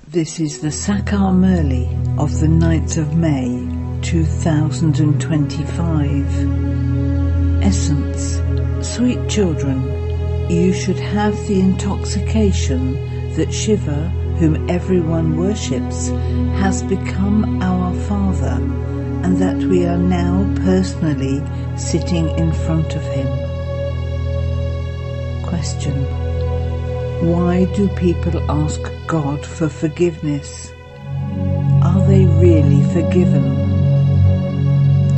This is the Sakar Murli of the 9th of May 2025. Essence. Sweet children, you should have the intoxication that Shiva, whom everyone worships, has become our Father, and that we are now personally sitting in front of him. Question. Why do people ask God for forgiveness? Are they really forgiven?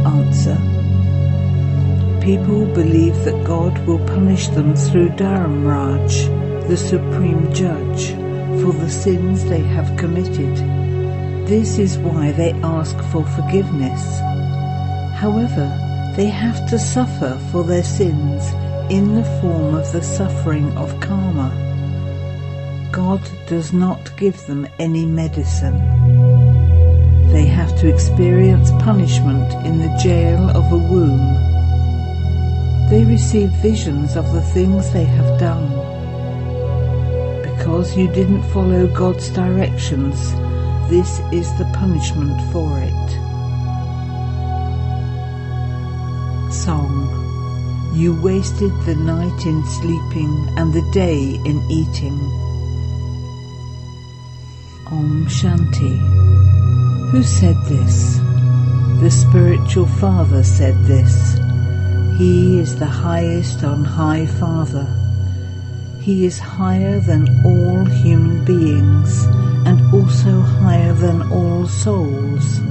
Answer. People believe that God will punish them through Dharamraj, the supreme judge, for the sins they have committed. This is why they ask for forgiveness. However, they have to suffer for their sins in the form of the suffering of karma. God does not give them any medicine. They have to experience punishment in the jail of a womb. They receive visions of the things they have done. Because you didn't follow God's directions, this is the punishment for it. Song. You wasted the night in sleeping and the day in eating. Om Shanti. Who said this? The spiritual father said this. He is the highest on high Father. He is higher than all human beings and also higher than all souls.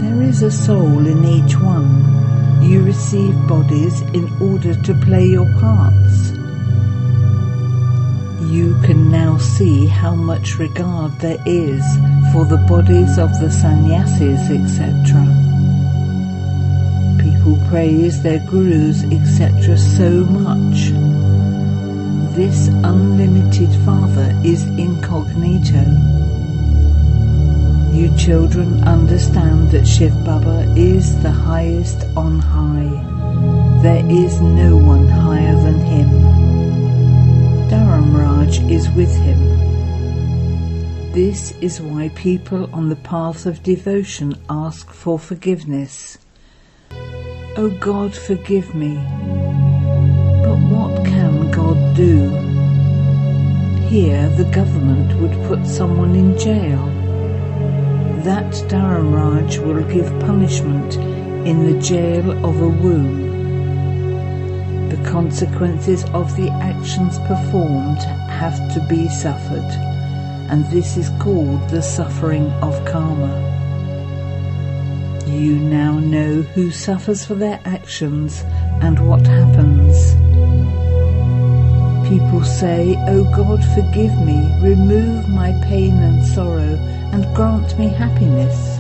There is a soul in each one. You receive bodies in order to play your parts. You can now see how much regard there is for the bodies of the sannyasis, etc. People praise their gurus, etc. so much. This unlimited Father is incognito. You children understand that Shiv Baba is the highest on high. There is no one higher than him. Dharamraj is with him. This is why people on the path of devotion ask for forgiveness. Oh God, forgive me. But what can God do? Here the government would put someone in jail. That Dharamraj will give punishment in the jail of a womb. The consequences of the actions performed have to be suffered, and this is called the suffering of karma. You now know who suffers for their actions and what happens. People say, "Oh God, forgive me, remove my pain and sorrow, and grant me happiness."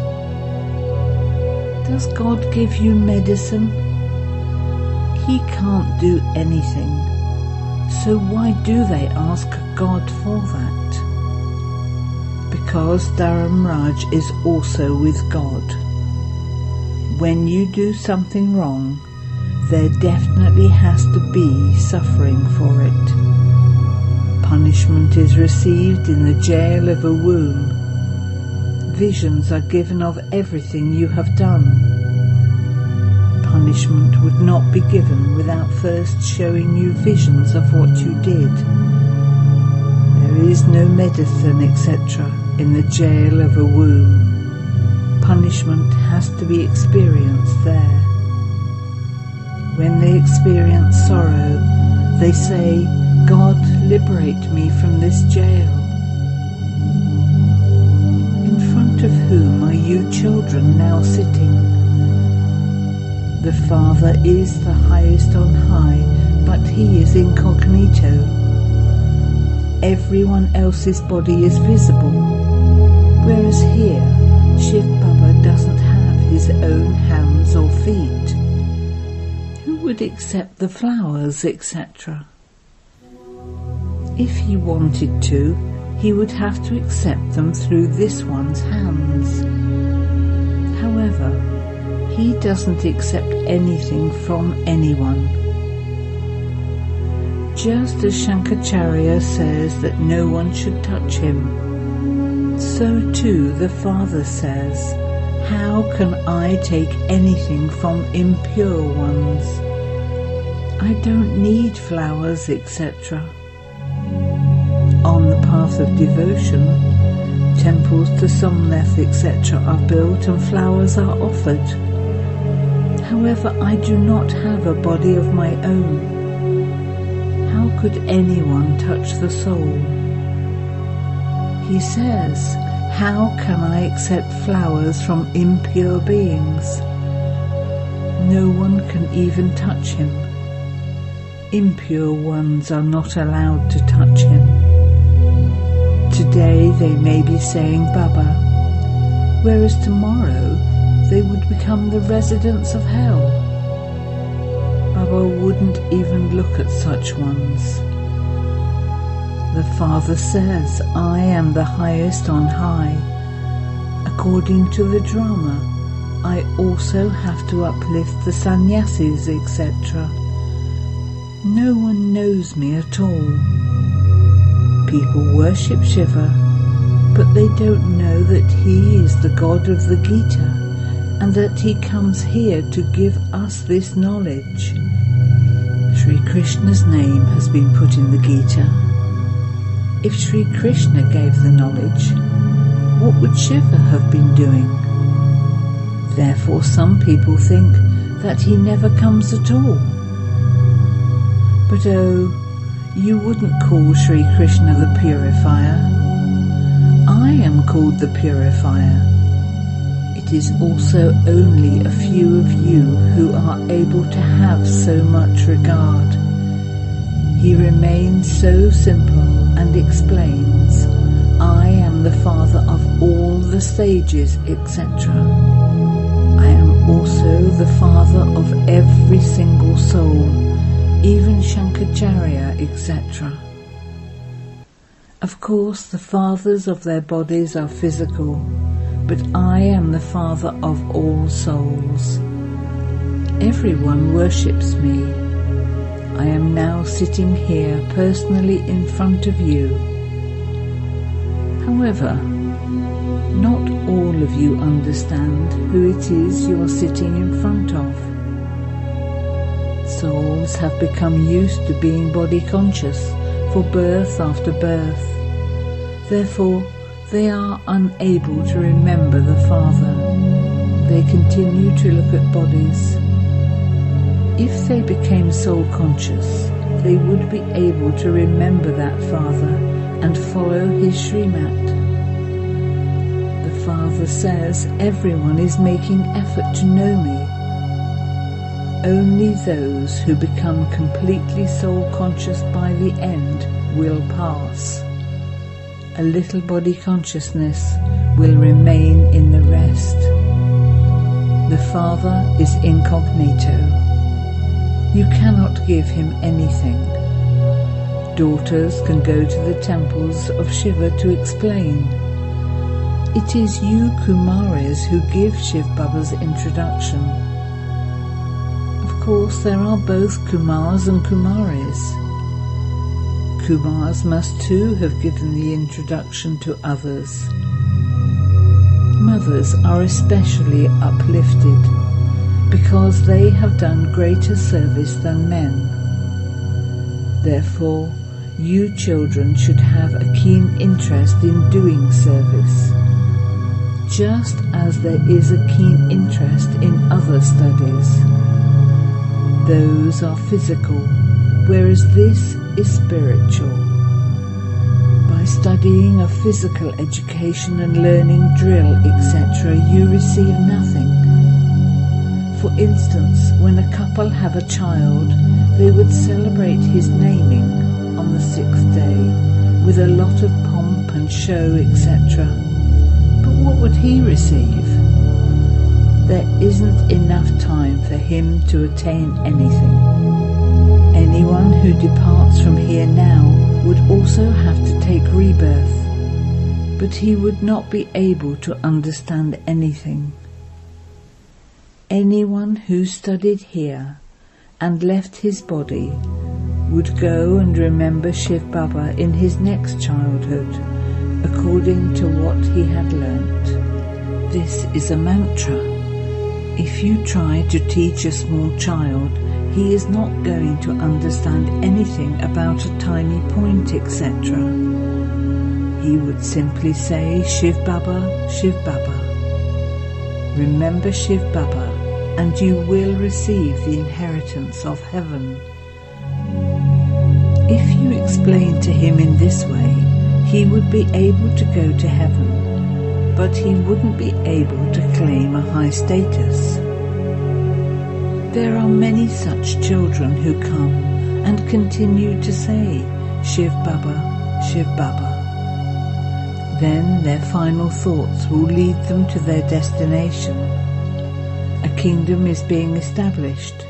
Does God give you medicine? He can't do anything. So why do they ask God for that? Because Dharamraj is also with God. When you do something wrong, there definitely has to be suffering for it. Punishment is received in the jail of a womb. Visions are given of everything you have done. Punishment would not be given without first showing you visions of what you did. There is no medicine, etc. in the jail of a womb. Punishment has to be experienced there. When they experience sorrow, they say, "God, liberate me from this jail." In front of whom are you children now sitting? The Father is the highest on high, but he is incognito. Everyone else's body is visible, whereas here, Shiv Baba doesn't have his own hands or feet. Who would accept the flowers, etc.? If he wanted to, he would have to accept them through this one's hands. However, he doesn't accept anything from anyone. Just as Shankaracharya says that no one should touch him, So too the Father says, how can I take anything from impure ones? I don't need flowers, etc. On the path of devotion, temples to Somnath, etc. are built and flowers are offered. However, I do not have a body of my own. How could anyone touch the soul? He says, how can I accept flowers from impure beings? No one can even touch him. Impure ones are not allowed to touch him. Today they may be saying Baba, whereas tomorrow they would become the residents of hell. Baba wouldn't even look at such ones. The Father says, I am the highest on high. According to the drama, I also have to uplift the sannyasis, etc. No one knows me at all. People worship Shiva, but they don't know that he is the God of the Gita and that he comes here to give us this knowledge. Sri Krishna's name has been put in the Gita. If Sri Krishna gave the knowledge, what would Shiva have been doing? Therefore some people think that he never comes at all. But oh, you wouldn't call Sri Krishna the purifier. I am called the purifier. It is also only a few of you who are able to have so much regard. He remains so simple and explains, I am the father of all the sages, etc. I am also the father of every single soul, even Shankaracharya, etc. Of course, the fathers of their bodies are physical, but I am the father of all souls. Everyone worships me. I am now sitting here personally in front of you. However, not all of you understand who it is you are sitting in front of. Souls have become used to being body conscious for birth after birth. Therefore, they are unable to remember the Father. They continue to look at bodies. If they became soul conscious, they would be able to remember that Father and follow his Srimat. The Father says everyone is making effort to know me. Only those who become completely soul conscious by the end will pass. A little body consciousness will remain in the rest. The Father is incognito. You cannot give him anything. Daughters can go to the temples of Shiva to explain. It is you Kumaris who give Shiv Baba's introduction. Of course, there are both Kumars and Kumaris. Kumars must too have given the introduction to others. Mothers are especially uplifted because they have done greater service than men. Therefore, you children should have a keen interest in doing service, just as there is a keen interest in other studies. Those are physical, whereas this is spiritual. By studying a physical education and learning drill, etc., you receive nothing. For instance, when a couple have a child, they would celebrate his naming on the 6th day with a lot of pomp and show, etc. But what would he receive? There isn't enough time for him to attain anything. Anyone who departs from here now would also have to take rebirth, but he would not be able to understand anything. Anyone who studied here and left his body would go and remember Shiv Baba in his next childhood, according to what he had learnt. This is a mantra. If you try to teach a small child, he is not going to understand anything about a tiny point, etc. He would simply say, Shiv Baba, Shiv Baba. Remember Shiv Baba, and you will receive the inheritance of heaven. If you explain to him in this way, he would be able to go to heaven, but he wouldn't be able to claim a high status. There are many such children who come and continue to say, Shiv Baba, Shiv Baba. Then their final thoughts will lead them to their destination. A kingdom is being established.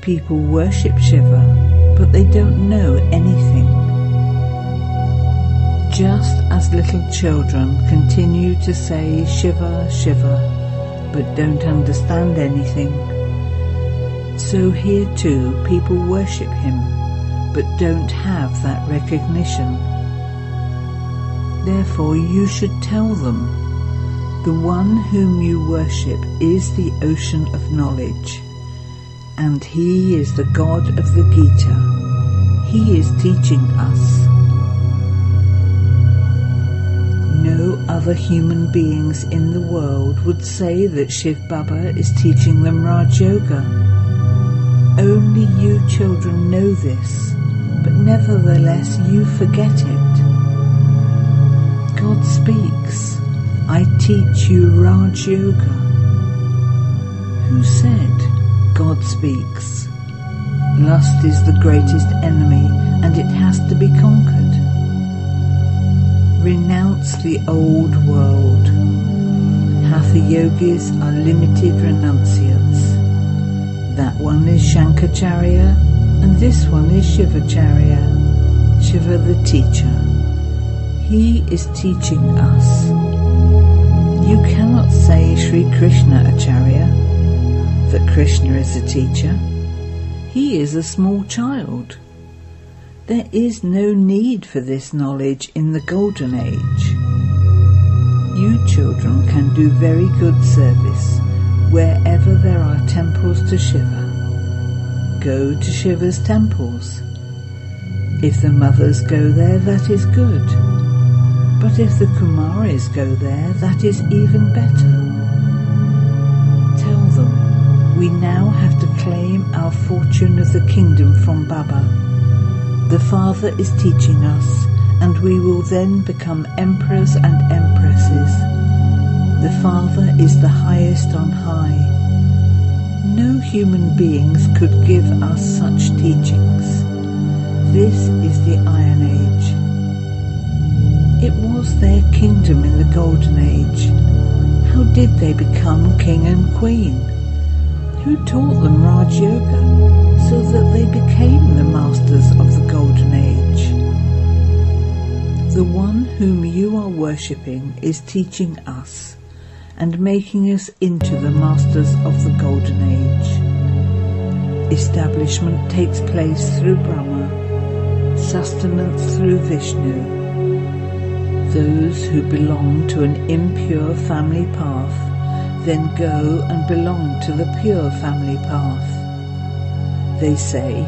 People worship Shiva, but they don't know anything. Just as little children continue to say Shiva, Shiva, but don't understand anything, so here too people worship him, but don't have that recognition. Therefore you should tell them, the one whom you worship is the ocean of knowledge, and he is the God of the Gita. He is teaching us. No other human beings in the world would say that Shiv Baba is teaching them Raj Yoga. Only you children know this, but nevertheless you forget it. God speaks, I teach you Raj Yoga. Who said God speaks? Lust is the greatest enemy, and it has to be conquered. Renounce the old world. Hatha yogis are limited renunciates. That one is Shankaracharya, and this one is Shivacharya, Shiva the teacher. He is teaching us. You cannot say Sri Krishna Acharya, that Krishna is a teacher. He is a small child. There is no need for this knowledge in the Golden Age. You children can do very good service wherever there are temples to Shiva. Go to Shiva's temples. If the mothers go there, that is good. But if the Kumaris go there, that is even better. Tell them, we now have to claim our fortune of the kingdom from Baba. The Father is teaching us, and we will then become emperors and empresses. The Father is the highest on high. No human beings could give us such teachings. This is the Iron Age. It was their kingdom in the Golden Age. How did they become king and queen? Who taught them Raj Yoga so that they became the masters of the Golden Age? The one whom you are worshipping is teaching us and making us into the masters of the Golden Age. Establishment takes place through Brahma, sustenance through Vishnu. Those who belong to an impure family path then go and belong to the pure family path. They say,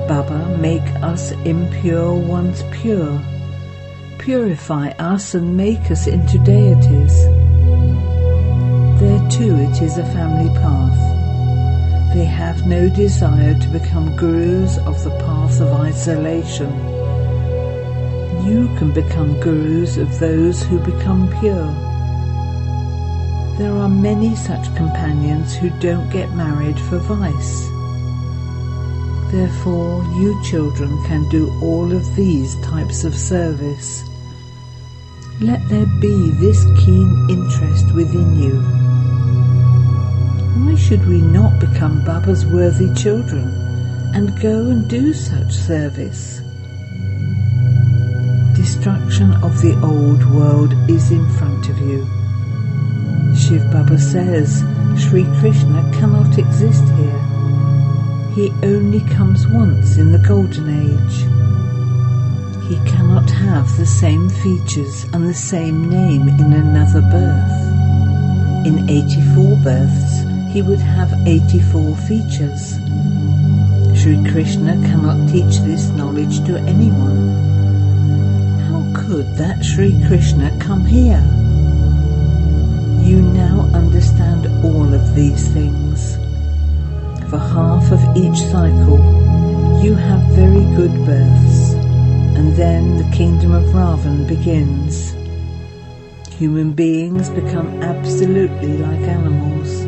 Baba, make us impure ones pure. Purify us and make us into deities. There too it is a family path. They have no desire to become gurus of the path of isolation. You can become gurus of those who become pure. There are many such companions who don't get married for vice. Therefore, you children can do all of these types of service. Let there be this keen interest within you. Why should we not become Baba's worthy children and go and do such service? Destruction of the old world is in front of you. Shiv Baba says Sri Krishna cannot exist here. He only comes once in the Golden Age. He cannot have the same features and the same name in another birth. In 84 births, he would have 84 features. Sri Krishna cannot teach this knowledge to anyone. How could that Sri Krishna come here? You now understand all of these things. For half of each cycle, you have very good births, and then the kingdom of Ravan begins. Human beings become absolutely like animals.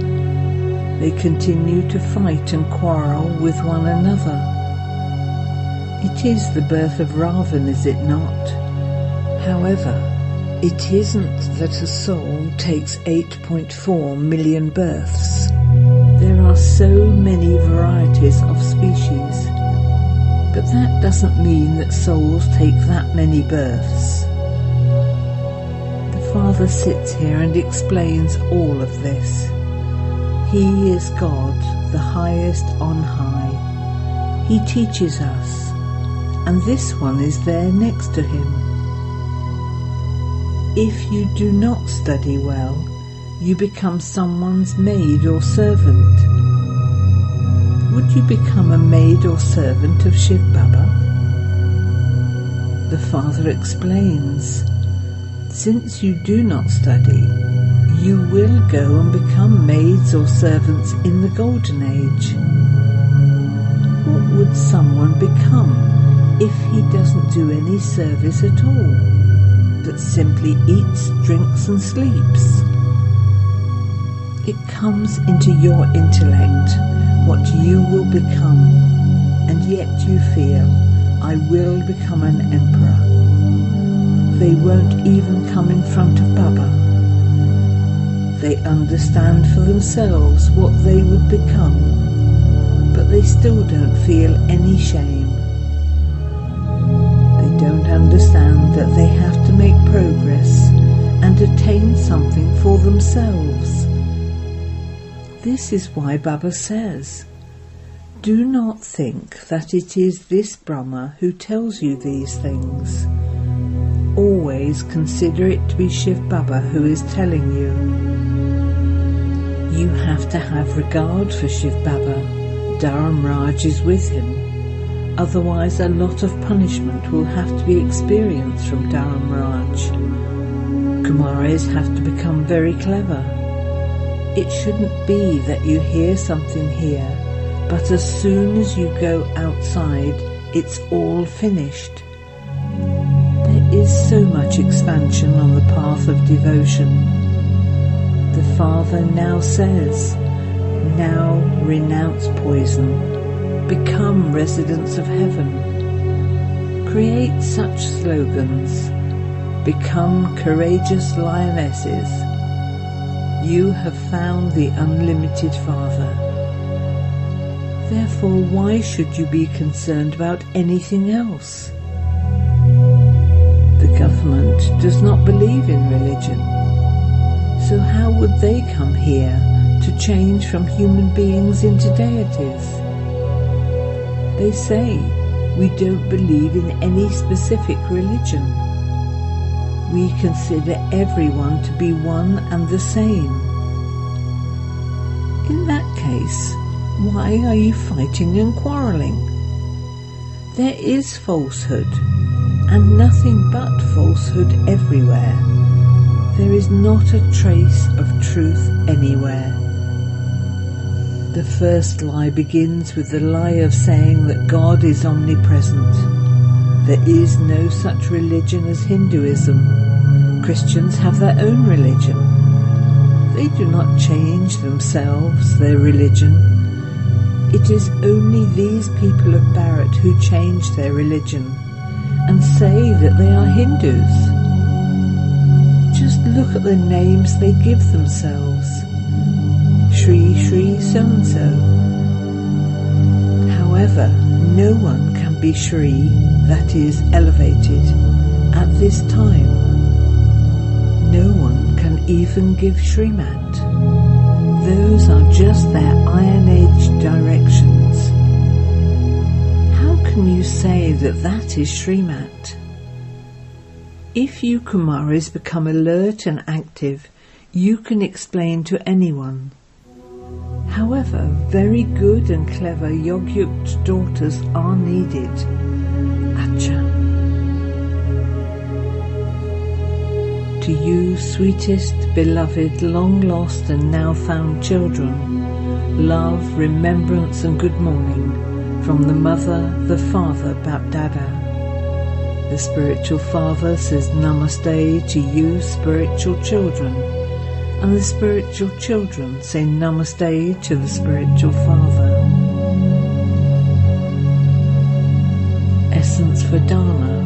They continue to fight and quarrel with one another. It is the birth of Ravan, is it not? However, it isn't that a soul takes 8.4 million births. There are so many varieties of species, but that doesn't mean that souls take that many births. The Father sits here and explains all of this. He is God, the highest on high. He teaches us, and this one is there next to him. If you do not study well, you become someone's maid or servant. Would you become a maid or servant of Shiv Baba? The Father explains, since you do not study, you will go and become maids or servants in the Golden Age. What would someone become if he doesn't do any service at all, but simply eats, drinks and sleeps? It comes into your intellect what you will become, and yet you feel, I will become an emperor. They won't even come in front of Baba. They understand for themselves what they would become, but they still don't feel any shame. They don't understand that they have to make progress and attain something for themselves. This is why Baba says, do not think that it is this Brahma who tells you these things. Always consider it to be Shiv Baba who is telling you. You have to have regard for Shiv Baba. Dharam Raj is with him. Otherwise a lot of punishment will have to be experienced from Dharam Raj. Kumaris have to become very clever. It shouldn't be that you hear something here, but as soon as you go outside, it's all finished. There is so much expansion on the path of devotion. The Father now says, now renounce poison, become residents of heaven. Create such slogans, become courageous lionesses. You have found the unlimited Father. Therefore, why should you be concerned about anything else? The government does not believe in religion. So how would they come here to change from human beings into deities? They say, we don't believe in any specific religion. We consider everyone to be one and the same. In that case, why are you fighting and quarrelling? There is falsehood, and nothing but falsehood everywhere. There is not a trace of truth anywhere. The first lie begins with the lie of saying that God is omnipresent. There is no such religion as Hinduism. Christians have their own religion. They do not change themselves, their religion. It is only these people of Bharat who change their religion and say that they are Hindus. Just look at the names they give themselves. Shri Shri so-and-so. However, no one can be Shri, that is, elevated, at this time. No one can even give Shrimat. Those are just their Iron Age directions. How can you say that that is Shrimat? If you Kumaris become alert and active, you can explain to anyone. However, very good and clever Yogyukt daughters are needed. Acha. To you, sweetest, beloved, long-lost and now-found children, love, remembrance and good morning from the Mother, the Father, Bapdada. The Spiritual Father says Namaste to you, spiritual children, and the spiritual children say Namaste to the Spiritual Father. Essence for Dana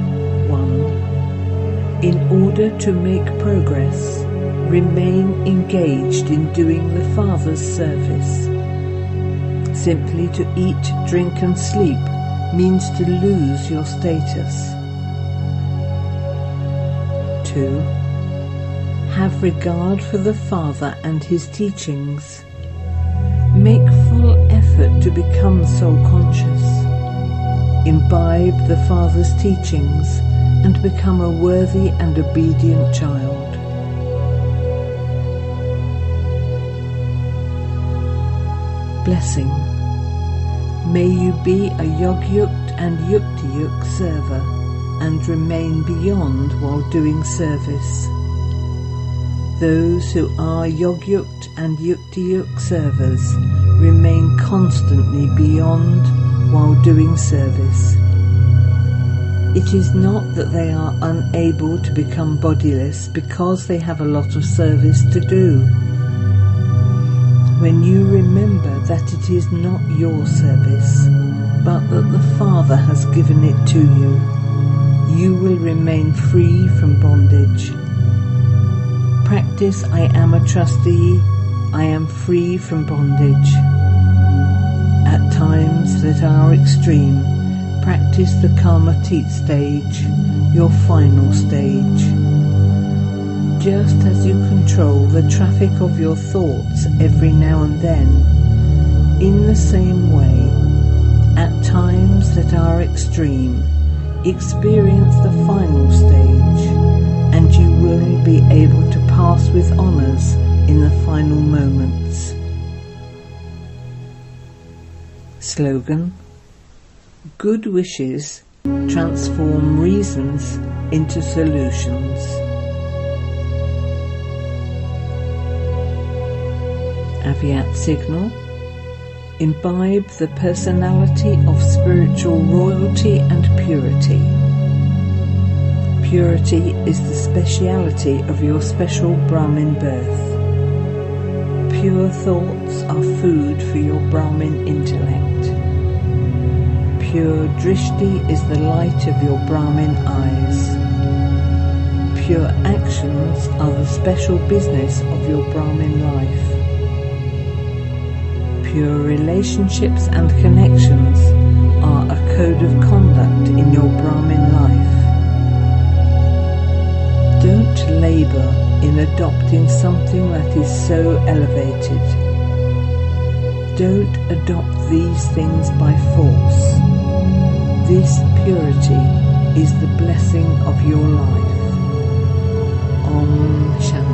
1. In order to make progress, remain engaged in doing the Father's service. Simply to eat, drink and sleep means to lose your status. 2. Have regard for the Father and his teachings. Make full effort to become soul-conscious. Imbibe the Father's teachings and become a worthy and obedient child. Blessing. May you be a Yogyukt and Yuktiyuk server and remain beyond while doing service. Those who are Yogyukt and Yuktiyuk servers remain constantly beyond while doing service. It is not that they are unable to become bodiless because they have a lot of service to do. When you remember that it is not your service, but that the Father has given it to you, you will remain free from bondage. Practice I am a trustee, I am free from bondage. At times that are extreme, practice the Karmatit stage, your final stage. Just as you control the traffic of your thoughts every now and then, in the same way, at times that are extreme, experience the final stage, and you will be able to pass with honours in the final moments. Slogan: Good wishes transform reasons into solutions. Aviat signal: imbibe the personality of spiritual royalty and purity. Purity is the speciality of your special Brahmin birth. Pure thoughts are food for your Brahmin intellect. Pure drishti is the light of your Brahmin eyes. Pure actions are the special business of your Brahmin life. Pure relationships and connections are a code of conduct in your Brahmin life. Don't labour in adopting something that is so elevated. Don't adopt these things by force. This purity is the blessing of your life. Om Shanti.